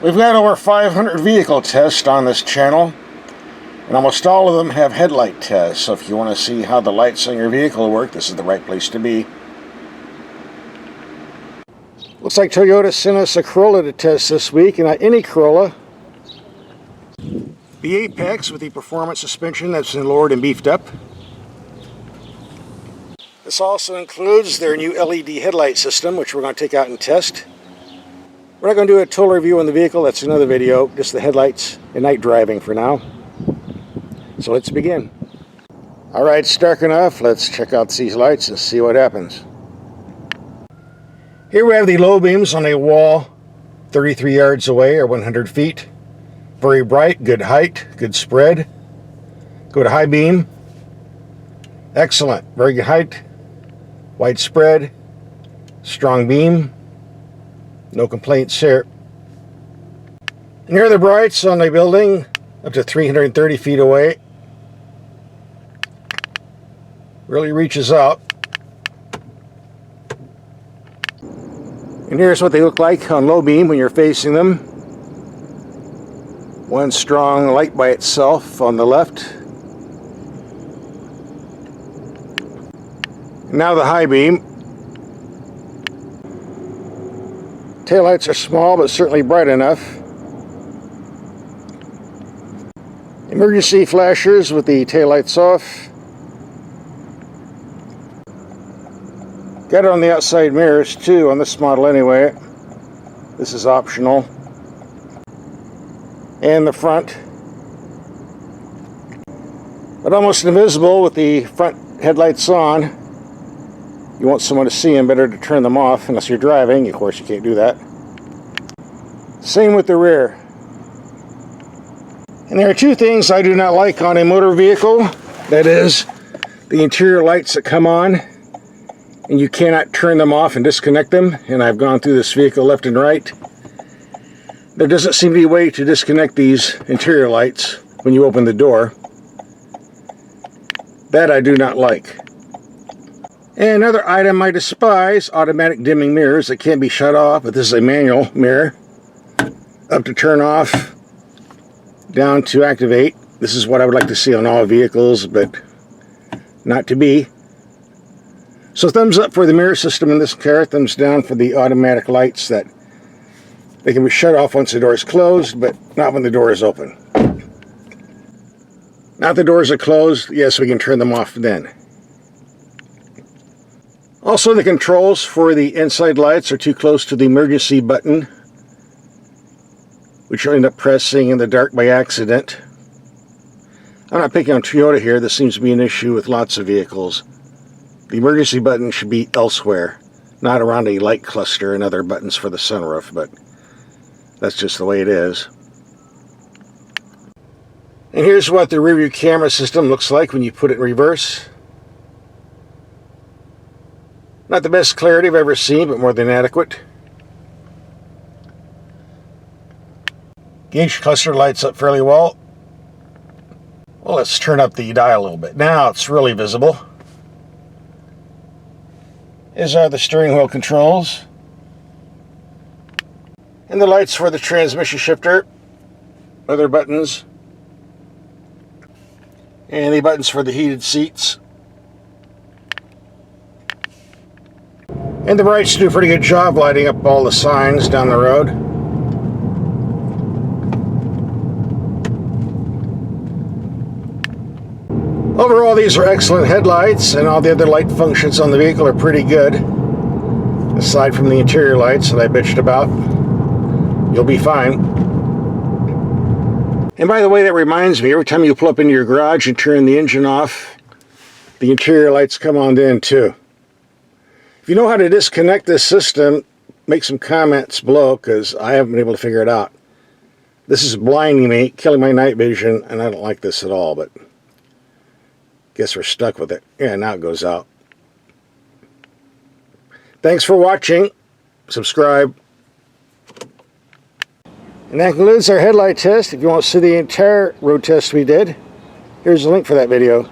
We've got over 500 vehicle tests on this channel, and almost all of them have headlight tests, so if you want to see how the lights on your vehicle work, this is the right place to be. Looks like Toyota sent us a Corolla to test this week, and not any Corolla. The Apex with the performance suspension that's been lowered and beefed up. This also includes their new LED headlight system, which we're going to take out and test. We're not going to do a total review on the vehicle, that's another video, just the headlights and night driving for now. So let's begin. Alright, it's dark enough, let's check out these lights and see what happens. Here we have the low beams on a wall 33 yards away or 100 feet. Very bright, good height, good spread. Go to high beam. Excellent, very good height, wide spread, strong beam. No complaints here. And here are the brights on the building up to 330 feet away. Really reaches out. And here's what they look like on low beam when you're facing them. One strong light by itself on the left. And now the high beam. Taillights are small, but certainly bright enough. Emergency flashers with the taillights off. Got it on the outside mirrors too, on this model anyway. This is optional. And the front. But almost invisible with the front headlights on. You want someone to see them, better to turn them off unless you're driving. Of course, you can't do that. Same with the rear. And there are two things I do not like on a motor vehicle. That is, the interior lights that come on and you cannot turn them off and disconnect them. And I've gone through this vehicle left and right. There doesn't seem to be a way to disconnect these interior lights when you open the door. That I do not like. And another item I despise, automatic dimming mirrors that can't be shut off, but this is a manual mirror. Up to turn off, down to activate. This is what I would like to see on all vehicles, but not to be. So thumbs up for the mirror system in this car, thumbs down for the automatic lights that they can be shut off once the door is closed, but not when the door is open. Now the doors are closed, yes, we can turn them off then. Also, the controls for the inside lights are too close to the emergency button, which you'll end up pressing in the dark by accident. I'm not picking on Toyota here. This seems to be an issue with lots of vehicles. The emergency button should be elsewhere, not around a light cluster and other buttons for the sunroof, but that's just the way it is. And here's what the rear view camera system looks like when you put it in reverse. Not the best clarity I've ever seen, but more than adequate. Gauge cluster lights up fairly well. Well, let's turn up the dial a little bit. Now it's really visible. These are the steering wheel controls. And the lights for the transmission shifter. Other buttons. And the buttons for the heated seats. And the brights do a pretty good job lighting up all the signs down the road. Overall, these are excellent headlights, and all the other light functions on the vehicle are pretty good. Aside from the interior lights that I bitched about, you'll be fine. And by the way, that reminds me, every time you pull up into your garage and turn the engine off, the interior lights come on then too. If you know how to disconnect this system, make some comments below, because I haven't been able to figure it out. This is blinding me, killing my night vision, and I don't like this at all, but guess we're stuck with it. Yeah, now it goes out. Thanks for watching. Subscribe. And that concludes our headlight test. If you want to see the entire road test we did, here's a link for that video.